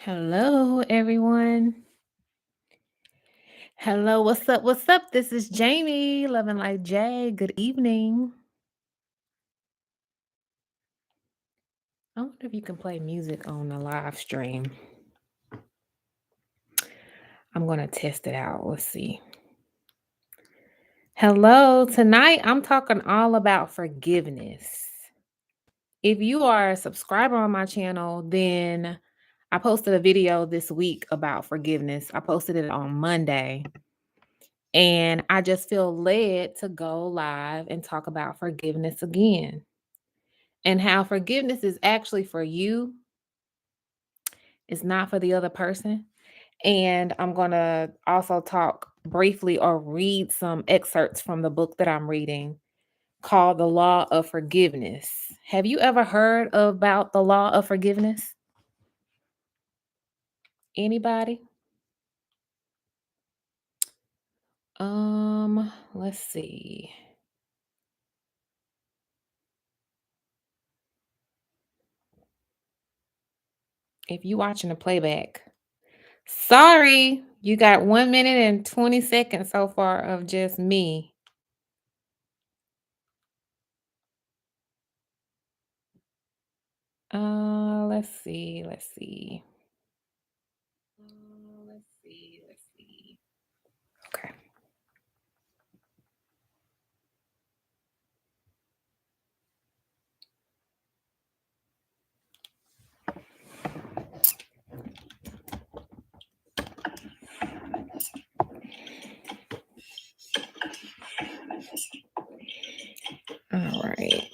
Hello, everyone. Hello, what's up? What's up? This is Jamie, Loveandlightj. Good evening. I wonder if you can play music on the live stream. I'm going to test it out. Let's see. Hello, tonight I'm talking all about forgiveness. If you are a subscriber on my channel, then I posted a video this week about forgiveness. I posted it on Monday. And I just feel led to go live and talk about forgiveness again and how forgiveness is actually for you, it's not for the other person. And I'm going to also talk briefly or read some excerpts from the book that I'm reading called The Law of Forgiveness. Have you ever heard about the law of forgiveness? Anybody? Let's see. If you watching the playback, sorry, you got 1 minute and 20 seconds so far of just me. Let's see. Let's see. Okay. All right.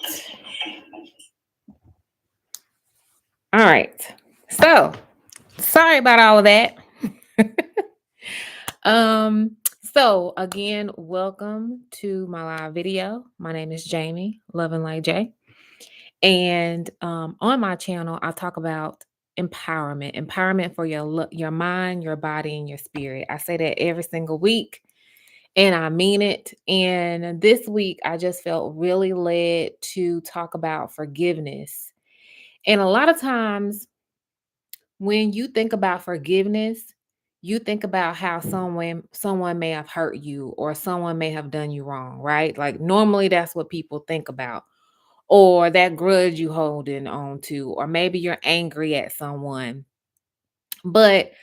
All right. So, sorry about all of that. So again, welcome to my live video. My name is Jamie, Loveandlightj. And on my channel, I talk about empowerment for your mind, your body, and your spirit. I say that every single week, and I mean it. And this week, I just felt really led to talk about forgiveness. And a lot of times, when you think about forgiveness, you think about how someone may have hurt you or someone may have done you wrong, right? Like normally, that's what people think about, or that grudge you holding on to, or maybe you're angry at someone. But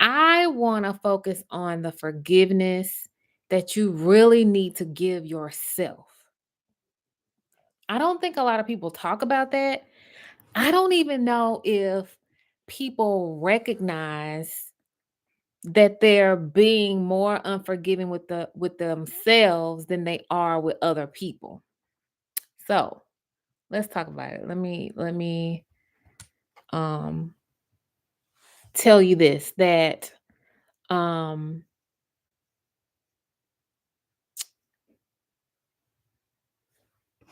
I want to focus on the forgiveness that you really need to give yourself. I don't think a lot of people talk about that. I don't even know if people recognize that they're being more unforgiving with themselves than they are with other people. So, let's talk about it. Let me um tell you this that um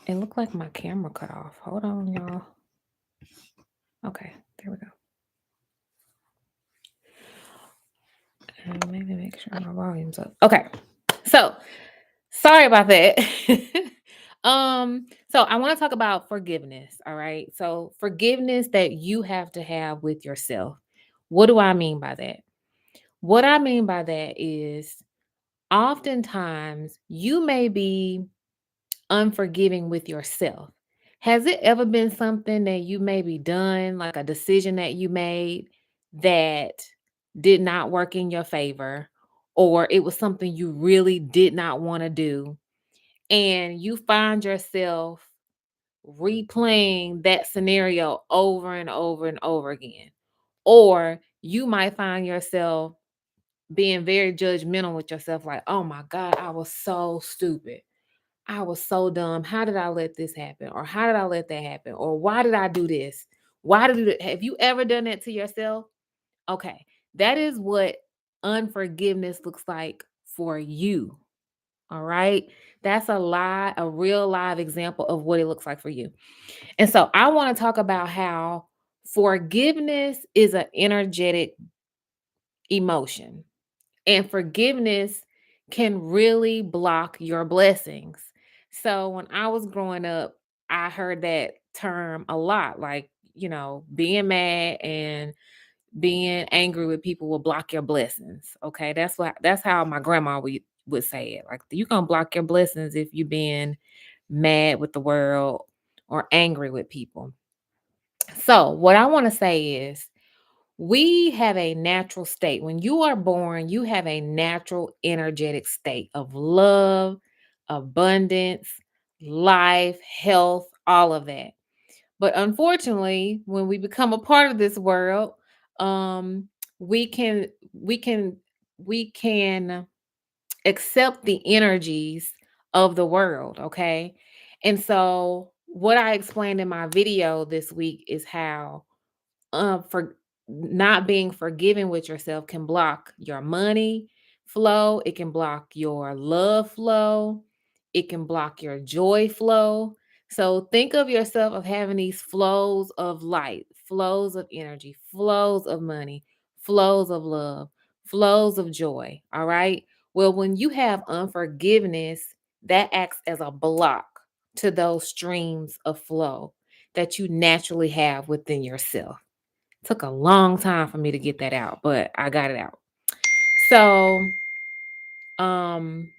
it looked like my camera cut off. Hold on, y'all. Okay, there we go. And maybe make sure my volume's up. Okay. So, sorry about that. So I want to talk about forgiveness, all right? So, forgiveness that you have to have with yourself. What do I mean by that? What I mean by that is oftentimes you may be unforgiving with yourself. Has it ever been something that you maybe done, like a decision that you made that did not work in your favor, or it was something you really did not want to do, and you find yourself replaying that scenario over and over and over again? Or you might find yourself being very judgmental with yourself, like, oh my God, I was so stupid. I was so dumb. How did I let this happen? Or how did I let that happen? Or why did I do this? Why did it? Have you ever done that to yourself? Okay. That is what unforgiveness looks like for you. All right. That's a real live example of what it looks like for you. And so I want to talk about how forgiveness is an energetic emotion. And forgiveness can really block your blessings. So when I was growing up, I heard that term a lot, like, being mad and being angry with people will block your blessings. Okay. That's how my grandma would say it. Like you gonna block your blessings if you being mad with the world or angry with people. So what I want to say is we have a natural state. When you are born, you have a natural energetic state of love, abundance, life, health, all of that. But unfortunately, when we become a part of this world, um, we can we can we can accept the energies of the world, okay? And so what I explained in my video this week is how for not being forgiving with yourself can block your money flow, it can block your love flow, it can block your joy flow. So think of yourself of having these flows of light, flows of energy, flows of money, flows of love, flows of joy. All right. Well, when you have unforgiveness, that acts as a block to those streams of flow that you naturally have within yourself. Took a long time for me to get that out, but I got it out. So, um,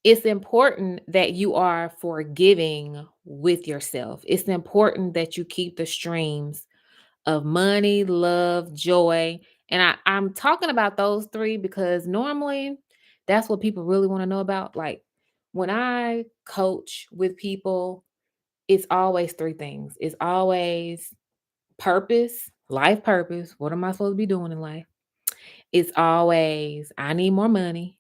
it's important that you are forgiving with yourself. It's important that you keep the streams of money, love, joy. And I'm talking about those three because normally that's what people really want to know about. Like when I coach with people, it's always three things. It's always purpose, life purpose. What am I supposed to be doing in life? It's always, I need more money.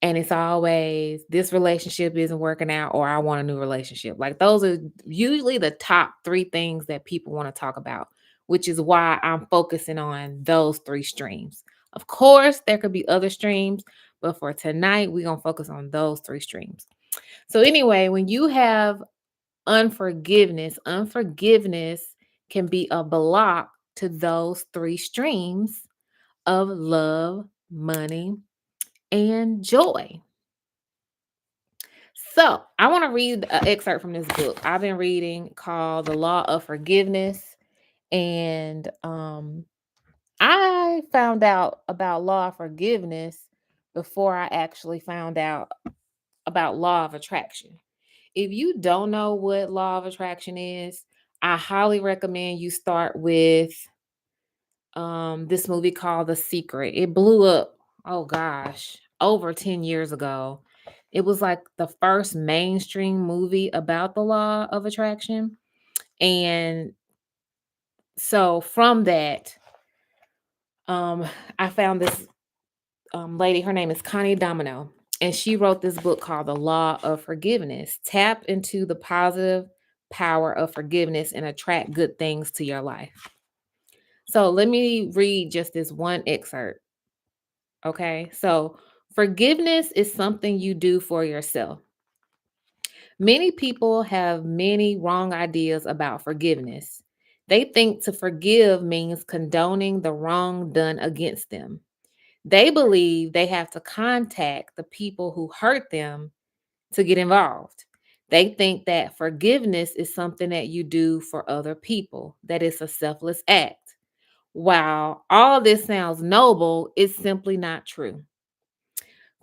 And it's always, this relationship isn't working out or I want a new relationship. Like those are usually the top three things that people want to talk about, which is why I'm focusing on those three streams. Of course, there could be other streams, but for tonight, we're going to focus on those three streams. So, anyway, when you have unforgiveness can be a block to those three streams of love, money, and joy. So, I want to read an excerpt from this book I've been reading called The Law of Forgiveness. And I found out about law of forgiveness before I actually found out about law of attraction. If you don't know what law of attraction is, I highly recommend you start with this movie called The Secret. It blew up, oh gosh, over 10 years ago. It was like the first mainstream movie about the law of attraction. And so from that, um, I found this lady, her name is Connie Domino, and she wrote this book called The Law of Forgiveness. Tap into the positive power of forgiveness and attract good things to your life. So let me read just this one excerpt. Okay. So forgiveness is something you do for yourself. Many people have many wrong ideas about forgiveness. They think to forgive means condoning the wrong done against them. They believe they have to contact the people who hurt them to get involved. They think that forgiveness is something that you do for other people, that it's a selfless act. While all this sounds noble, it's simply not true.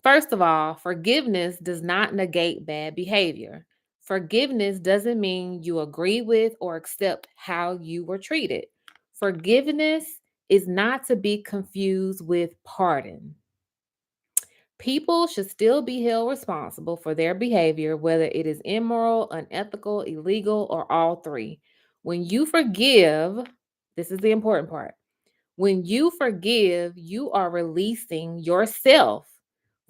First of all, forgiveness does not negate bad behavior. Forgiveness doesn't mean you agree with or accept how you were treated. Forgiveness is not to be confused with pardon. People should still be held responsible for their behavior, whether it is immoral, unethical, illegal, or all three. When you forgive, this is the important part. When you forgive, you are releasing yourself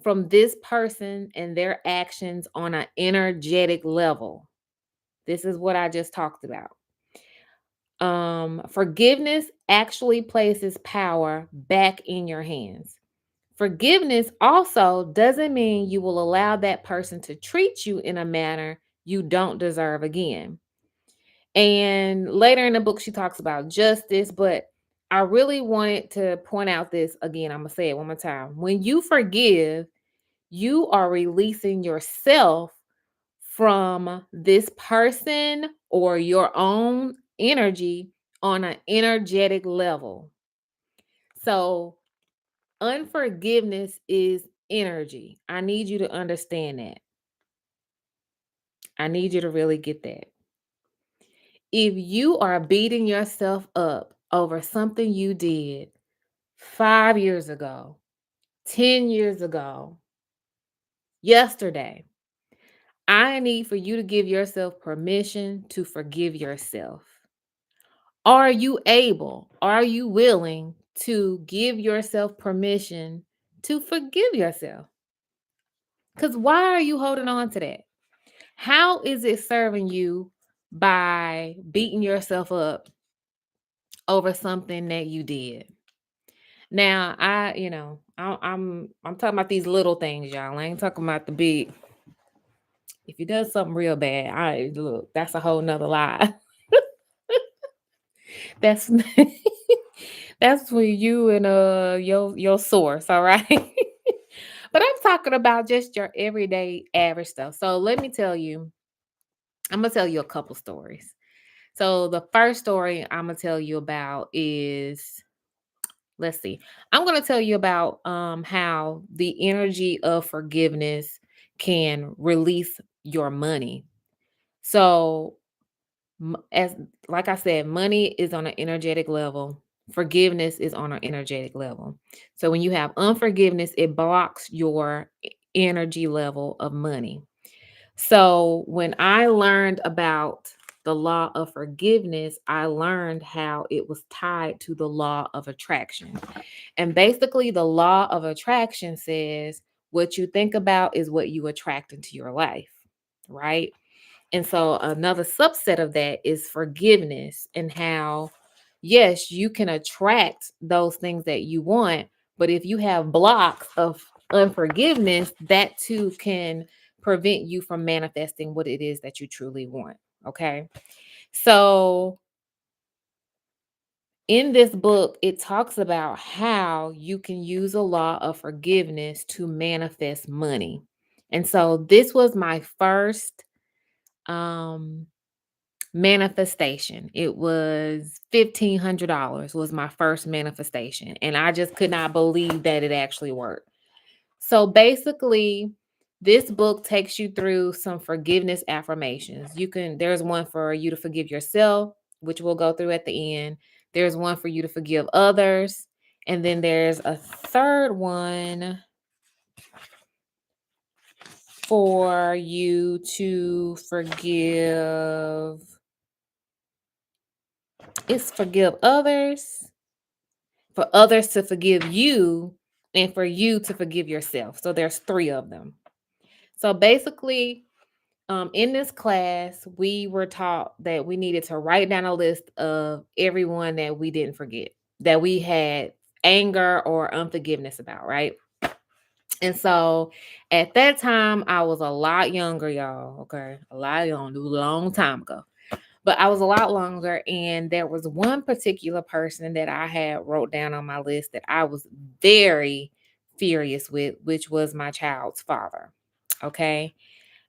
from this person and their actions on an energetic level. This is what I just talked about. Forgiveness actually places power back in your hands. Forgiveness also doesn't mean you will allow that person to treat you in a manner you don't deserve again. And later in the book, she talks about justice, but I really wanted to point out this again. I'm going to say it one more time. When you forgive, you are releasing yourself from this person or your own energy on an energetic level. So, unforgiveness is energy. I need you to understand that. I need you to really get that. If you are beating yourself up over something you did 5 years ago, 10 years ago, yesterday, I need for you to give yourself permission to forgive yourself. Are you able? Are you willing to give yourself permission to forgive yourself? Because why are you holding on to that? How is it serving you by beating yourself up over something that you did? Now, I'm talking about these little things, y'all. I ain't talking about the big. If you does something real bad, I look, that's a whole nother lie. That's that's for you and your source, all right? But I'm talking about just your everyday average stuff. So let me tell you, I'm gonna tell you a couple stories. So the first story I'm gonna tell you about is, let's see. I'm going to tell you about how the energy of forgiveness can release your money. So, as like I said, money is on an energetic level. Forgiveness is on an energetic level. So when you have unforgiveness, it blocks your energy level of money. So when I learned about the law of forgiveness, I learned how it was tied to the law of attraction. And basically, the law of attraction says what you think about is what you attract into your life, right? And so, another subset of that is forgiveness, and how, yes, you can attract those things that you want, but if you have blocks of unforgiveness, that too can prevent you from manifesting what it is that you truly want. Okay. So, in this book, it talks about how you can use a law of forgiveness to manifest money. And so this was my first um manifestation. It was $1,500 was my first manifestation, and I just could not believe that it actually worked. So basically, this book takes you through some forgiveness affirmations. There's one for you to forgive yourself, which we'll go through at the end. There's one for you to forgive others. And then there's a third one for you to forgive. It's forgive others, for others to forgive you, and for you to forgive yourself. So there's three of them. So basically, in this class, we were taught that we needed to write down a list of everyone that we didn't forget, that we had anger or unforgiveness about, right? And so at that time, I was a lot younger, y'all. Okay. A lot younger, a long time ago. But I was a lot longer. And there was one particular person that I had wrote down on my list that I was very furious with, which was my child's father. Okay.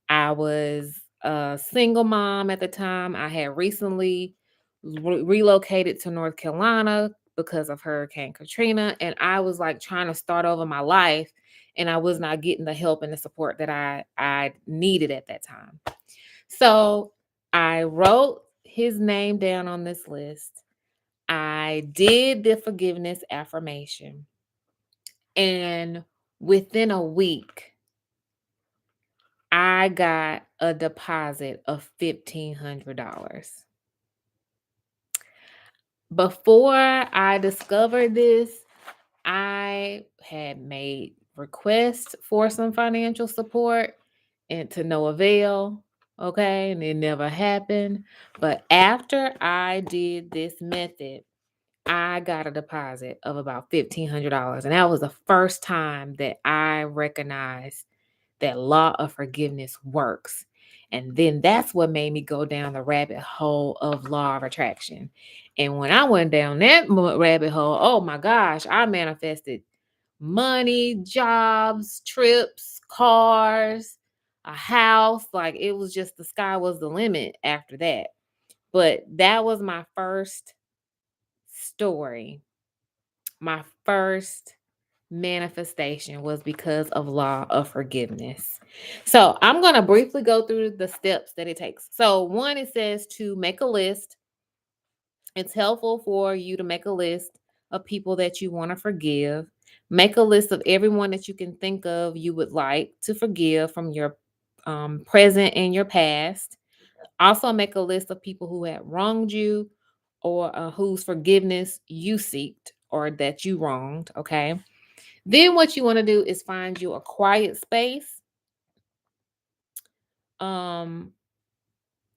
I was a single mom at the time. I had recently relocated to North Carolina because of Hurricane Katrina. And I was like trying to start over my life. And I was not getting the help and the support that I needed at that time. So I wrote his name down on this list. I did the forgiveness affirmation. And within a week, I got a deposit of $1,500. Before I discovered this, I had made requests for some financial support and to no avail. Okay. And it never happened. But after I did this method, I got a deposit of about $1,500. And that was the first time that I recognized that law of forgiveness works. And then that's what made me go down the rabbit hole of law of attraction. And when I went down that rabbit hole, oh my gosh, I manifested money, jobs, trips, cars, a house. Like it was just the sky was the limit after that. But that was my first story, my first manifestation was because of law of forgiveness. So I'm going to briefly go through the steps that it takes. So one, it says to make a list. It's helpful for you to make a list of people that you want to forgive. Make a list of everyone that you can think of you would like to forgive from your present and your past. Also, make a list of people who had wronged you or whose forgiveness you seeked or that you wronged. Okay. Then, what you want to do is find you a quiet space um,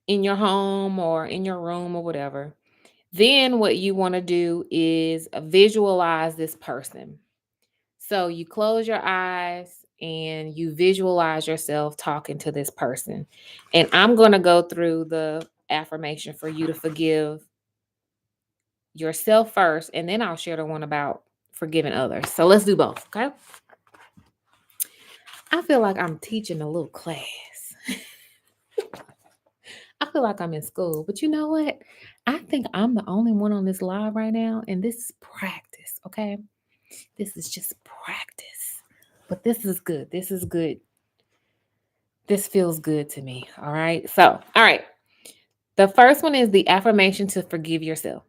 in your home or in your room or whatever. Then, what you want to do is visualize this person. So, you close your eyes and you visualize yourself talking to this person. And I'm going to go through the affirmation for you to forgive yourself first, and then I'll share the one about forgiving others. So, let's do both. Okay. I feel like I'm teaching a little class. I feel like I'm in school, but you know what? I think I'm the only one on this live right now, and this is practice, okay? This is just practice. But this is good. This is good. This feels good to me, all right? So, all right. The first one is the affirmation to forgive yourself.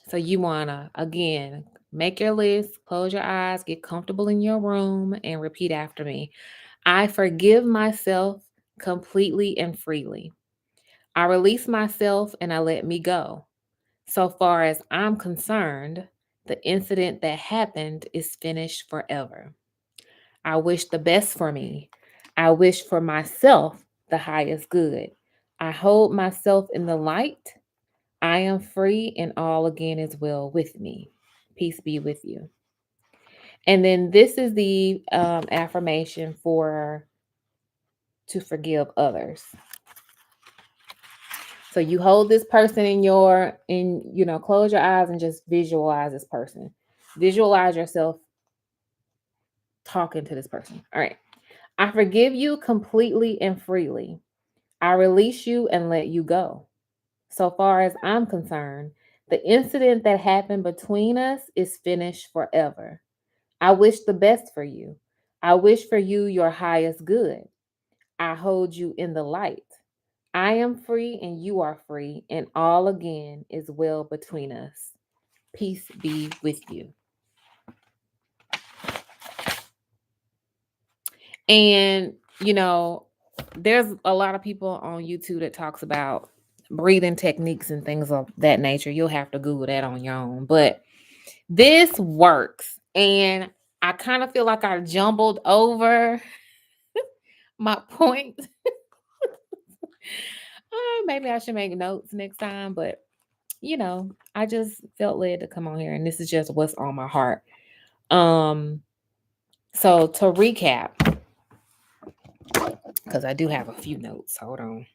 So, you want to, again, make your list, close your eyes, get comfortable in your room, and repeat after me. I forgive myself completely and freely. I release myself and I let me go. So far as I'm concerned, the incident that happened is finished forever. I wish the best for me. I wish for myself the highest good. I hold myself in the light. I am free and all again is well with me. Peace be with you. And then this is the affirmation for to forgive others. So you hold this person close your eyes and just visualize this person. Visualize yourself talking to this person. All right. I forgive you completely and freely. I release you and let you go. So far as I'm concerned, the incident that happened between us is finished forever. I wish the best for you. I wish for you your highest good. I hold you in the light. I am free and you are free, and all again is well between us. Peace be with you. And, there's a lot of people on YouTube that talks about breathing techniques and things of that nature. You'll have to Google that on your own. But this works. And I kind of feel like I jumbled over my point. Maybe I should make notes next time, but I just felt led to come on here and this is just what's on my heart. So to recap, because I do have a few notes. Hold on.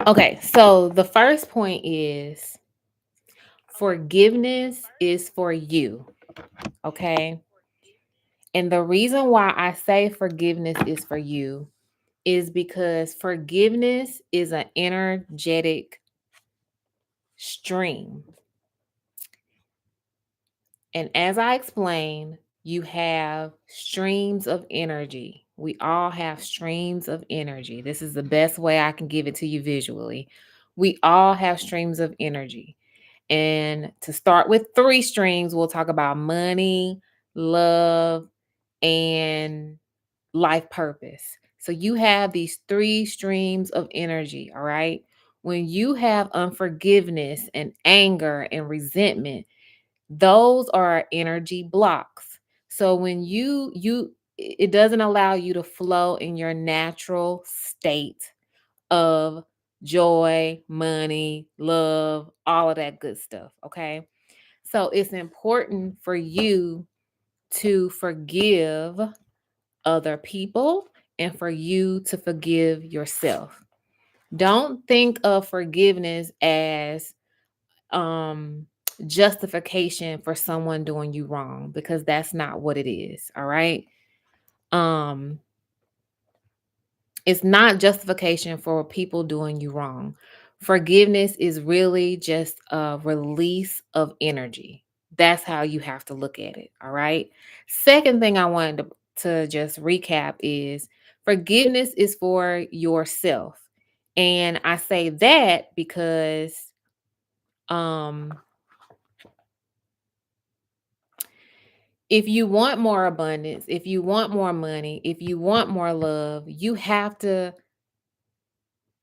Okay, so the first point is forgiveness is for you. Okay. And the reason why I say forgiveness is for you is because forgiveness is an energetic stream. And as I explained, you have streams of energy. We all have streams of energy. This is the best way I can give it to you visually. We all have streams of energy. And to start with three streams, we'll talk about money, love, and life purpose. So you have these three streams of energy, all right? When you have unforgiveness and anger and resentment, those are energy blocks. So when it doesn't allow you to flow in your natural state of joy, money, love, all of that good stuff, okay? So it's important for you to forgive other people and for you to forgive yourself. Don't think of forgiveness as um justification for someone doing you wrong, because that's not what it is, all right? Um it's not justification for people doing you wrong. Forgiveness is really just a release of energy. That's how you have to look at it. All right. Second thing I wanted to just recap is forgiveness is for yourself. And I say that because um if you want more abundance, if you want more money, if you want more love, you have to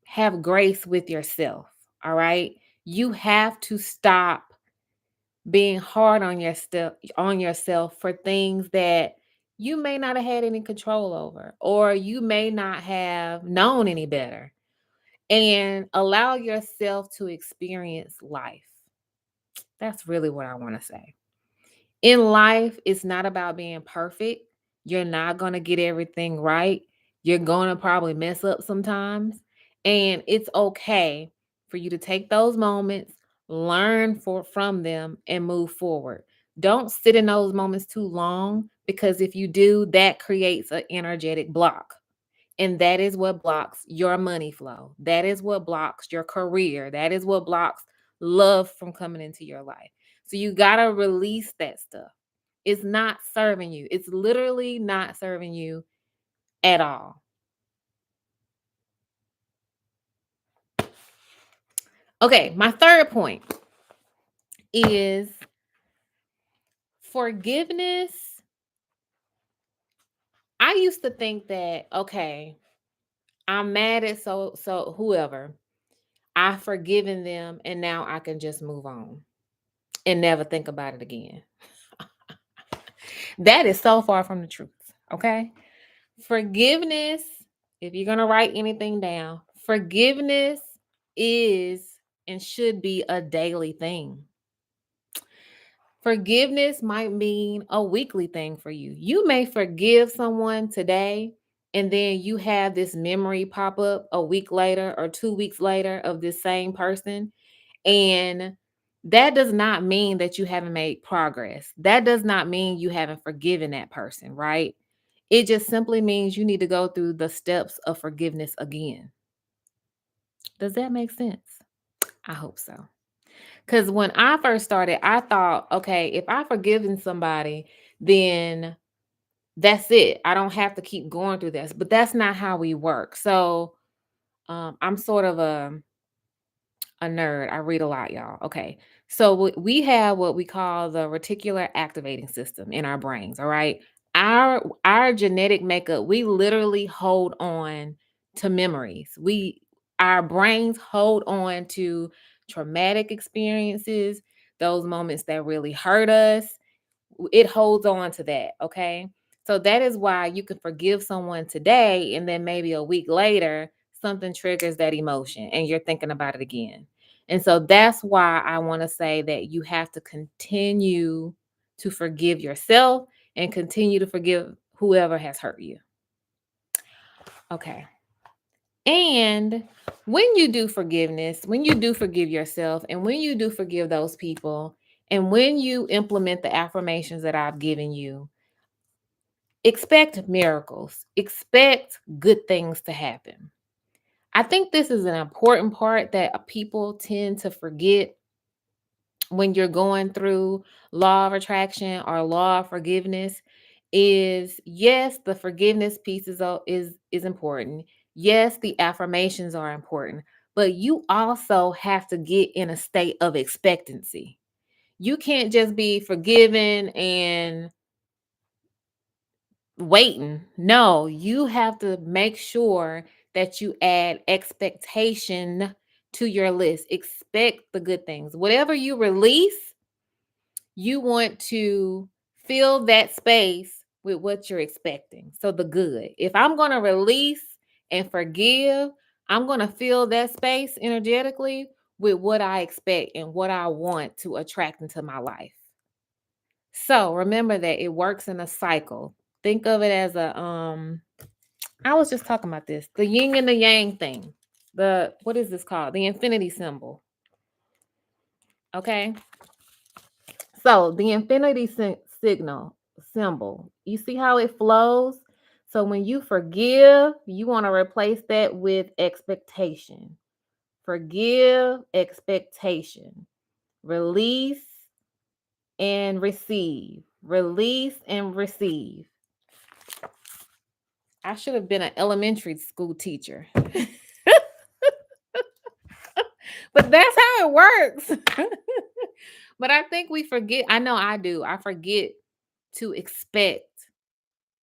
have grace with yourself. All right. You have to stop being hard on yourself for things that you may not have had any control over, or you may not have known any better, and allow yourself to experience life. That's really what I want to say. In life, it's not about being perfect. You're not going to get everything right. You're going to probably mess up sometimes. And it's okay for you to take those moments, learn from them, and move forward. Don't sit in those moments too long, because if you do, that creates an energetic block. And that is what blocks your money flow. That is what blocks your career. That is what blocks love from coming into your life. So you got to release that stuff. It's not serving you. It's literally not serving you at all. Okay, my third point is forgiveness. I used to think that, okay, I'm mad at so whoever. I've forgiven them and now I can just move on and never think about it again. That is so far from the truth. Okay. Forgiveness, if you're going to write anything down, forgiveness is and should be a daily thing. Forgiveness might mean a weekly thing for you. You may forgive someone today, and then you have this memory pop up a week later or 2 weeks later of this same person. And that does not mean that you haven't made progress. That does not mean you haven't forgiven that person, right? It just simply means you need to go through the steps of forgiveness again. Does that make sense? I hope so. Because when I first started, I thought, okay, if I've forgiven somebody, then that's it. I don't have to keep going through this. But that's not how we work. So I'm sort of a nerd. I read a lot, y'all. Okay. So we have what we call the reticular activating system in our brains, all right? Our genetic makeup, we literally hold on to memories. Our brains hold on to traumatic experiences, those moments that really hurt us. It holds on to that, okay? So that is why you can forgive someone today, and then maybe a week later something triggers that emotion and you're thinking about it again. And so that's why I want to say that you have to continue to forgive yourself and continue to forgive whoever has hurt you. Okay. And when you do forgiveness, when you do forgive yourself, and when you do forgive those people, and when you implement the affirmations that I've given you, expect miracles, expect good things to happen. I think this is an important part that people tend to forget when you're going through law of attraction or law of forgiveness. Is yes, the forgiveness piece is important. Yes, the affirmations are important, but you also have to get in a state of expectancy. You can't just be forgiven and waiting. No, you have to make sure that you add expectation to your list. Expect the good things. Whatever you release, you want to fill that space with what you're expecting. So the good. If I'm going to release and forgive, I'm going to fill that space energetically with what I expect and what I want to attract into my life. So remember that it works in a cycle. Think of it as I was just talking about this. The yin and the yang thing. The what is this called? The infinity symbol. Okay. So the infinity signal symbol. You see how it flows? So when you forgive, you want to replace that with expectation. Forgive, expectation. Release and receive. Release and receive. I should have been an elementary school teacher. But that's how it works. But I think we forget. I know I do. I forget to expect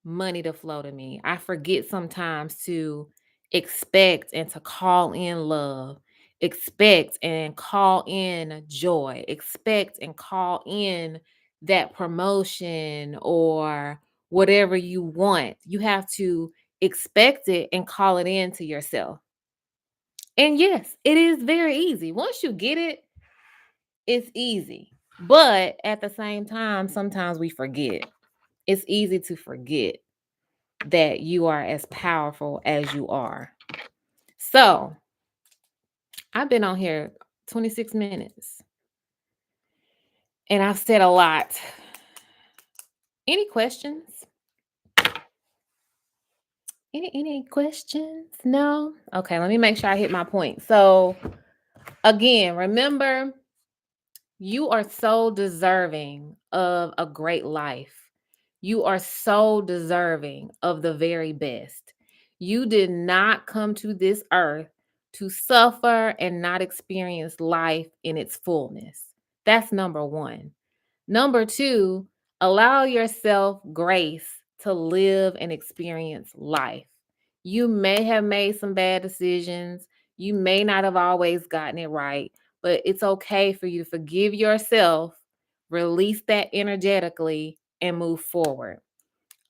money to flow to me. I forget sometimes to expect and to call in love, expect and call in joy, expect and call in that promotion or whatever you want. You have to expect it and call it in to yourself. And yes, it is very easy. Once you get it, it's easy. But at the same time, sometimes we forget. It's easy to forget that you are as powerful as you are. So, I've been on here 26 minutes and I've said a lot. Any questions? Any questions? No? Okay, let me make sure I hit my point. So, again, remember you are so deserving of a great life. You are so deserving of the very best. You did not come to this earth to suffer and not experience life in its fullness. That's number one. Number two, allow yourself grace to live and experience life. You may have made some bad decisions. You may not have always gotten it right, but it's okay for you to forgive yourself, release that energetically, and move forward.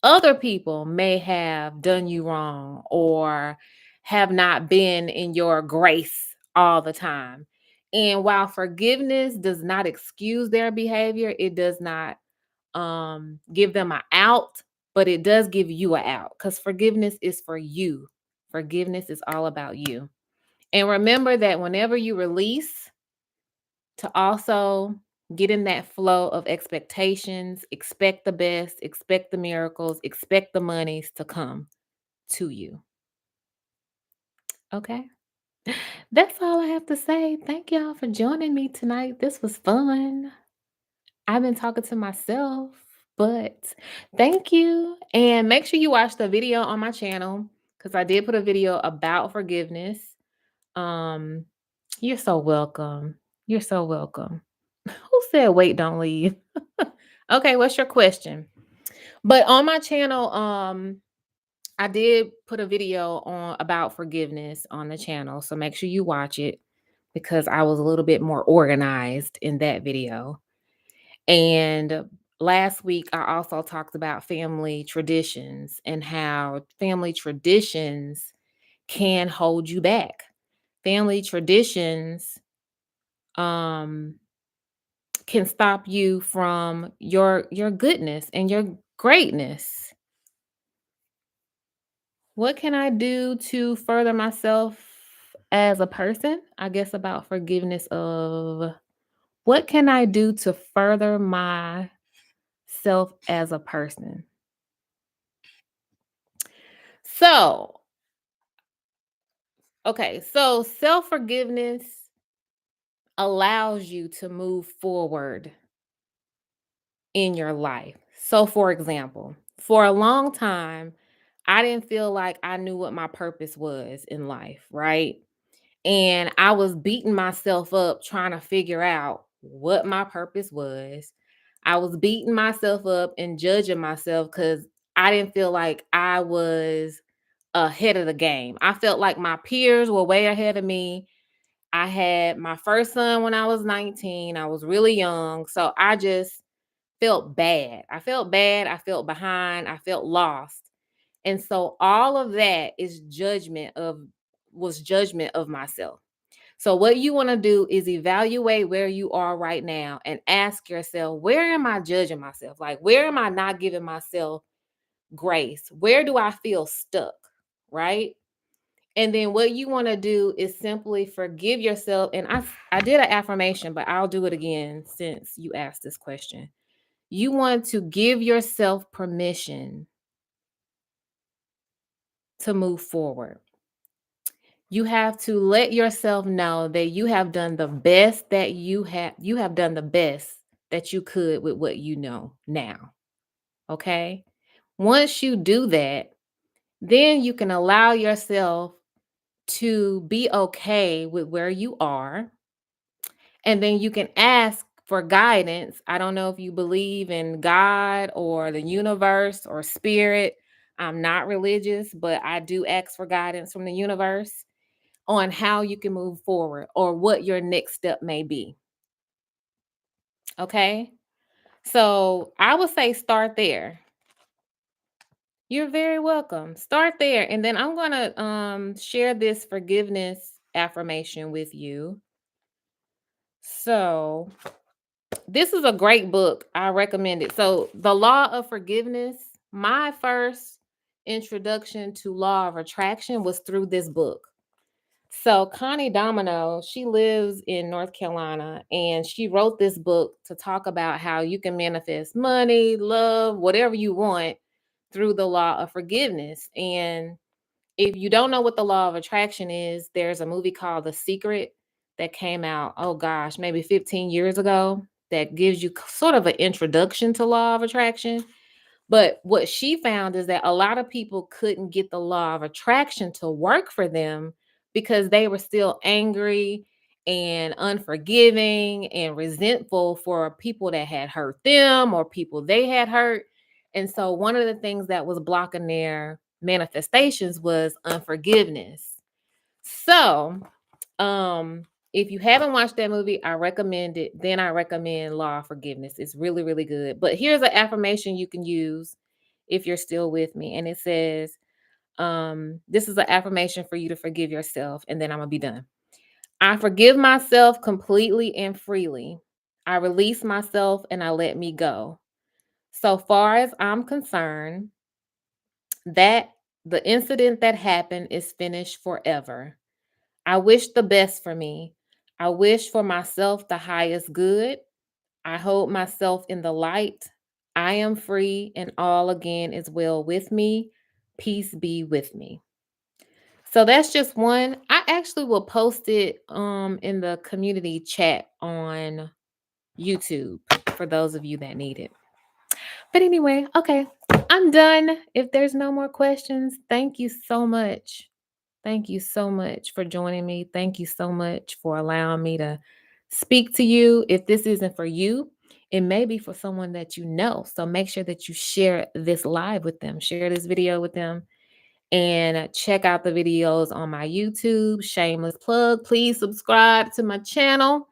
Other people may have done you wrong or have not been in your grace all the time. And while forgiveness does not excuse their behavior, it does not give them an out, but it does give you an out because forgiveness is for you. Forgiveness is all about you. And remember that whenever you release, to also get in that flow of expectations, expect the best, expect the miracles, expect the monies to come to you. Okay. That's all I have to say. Thank y'all for joining me tonight. This was fun. I've been talking to myself, but thank you. And make sure you watch the video on my channel because I did put a video about forgiveness. Um, you're so welcome. You're so welcome. Who said wait, don't leave? Okay, what's your question? But on my channel, I did put a video on about forgiveness on the channel. So make sure you watch it because I was a little bit more organized in that video. And last week, I also talked about family traditions and how family traditions can hold you back. Family traditions um, can stop you from your goodness and your greatness. What can I do to further myself as a person? I guess about forgiveness of what can I do to further myself as a person? So, okay, so self forgiveness allows you to move forward in your life. So, for example, for a long time, I didn't feel like I knew what my purpose was in life, right? And I was beating myself up trying to figure out what my purpose was. I was beating myself up and judging myself because I didn't feel like I was ahead of the game. I felt like my peers were way ahead of me. I had my first son when I was 19. I was really young. So I just felt bad. I felt bad. I felt behind. I felt lost. And so all of that is judgment of myself. So what you want to do is evaluate where you are right now and ask yourself, where am I judging myself? Like where am I not giving myself grace? Where do I feel stuck? right? And then what you want to do is simply forgive yourself. And I did an affirmation, but I'll do it again since you asked this question. You want to give yourself permission to move forward. You have to let yourself know that you have done the best that you have done the best that you could with what you know now. Okay? Once you do that, then you can allow yourself to be okay with where you are. And then you can ask for guidance. I don't know if you believe in God or the universe or spirit. I'm not religious, but I do ask for guidance from the universe on how you can move forward or what your next step may be. Okay. So I would say start there. You're very welcome. Start there. And then I'm going to share this forgiveness affirmation with you. So this is a great book. I recommend it. So, The Law of Forgiveness, my first introduction to law of attraction was through this book. So, Connie Domino, she lives in North Carolina and she wrote this book to talk about how you can manifest money, love, whatever you want through the law of forgiveness. And if you don't know what the law of attraction is, there's a movie called The Secret that came out, oh gosh, maybe 15 years ago that gives you sort of an introduction to law of attraction. But what she found is that a lot of people couldn't get the law of attraction to work for them because they were still angry and unforgiving and resentful for people that had hurt them or people they had hurt. And so one of the things that was blocking their manifestations was unforgiveness. So, um, if you haven't watched that movie, I recommend it. Then I recommend Law of Forgiveness. It's really, really good. But here's an affirmation you can use if you're still with me. And it says, this is an affirmation for you to forgive yourself. And then I'm gonna be done. I forgive myself completely and freely. I release myself and I let me go. So far as I'm concerned, that the incident that happened is finished forever. I wish the best for me. I wish for myself the highest good. I hold myself in the light. I am free and all again is well with me. Peace be with me. So that's just one. I actually will post it in the community chat on YouTube for those of you that need it. But anyway, okay. I'm done. If there's no more questions, thank you so much. Thank you so much for joining me. Thank you so much for allowing me to speak to you. If this isn't for you, it may be for someone that you know. So make sure that you share this live with them, share this video with them, and check out the videos on my YouTube. Shameless plug. Please subscribe to my channel.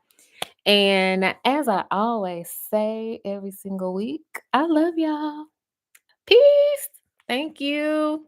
And as I always say every single week, I love y'all. Peace. Thank you.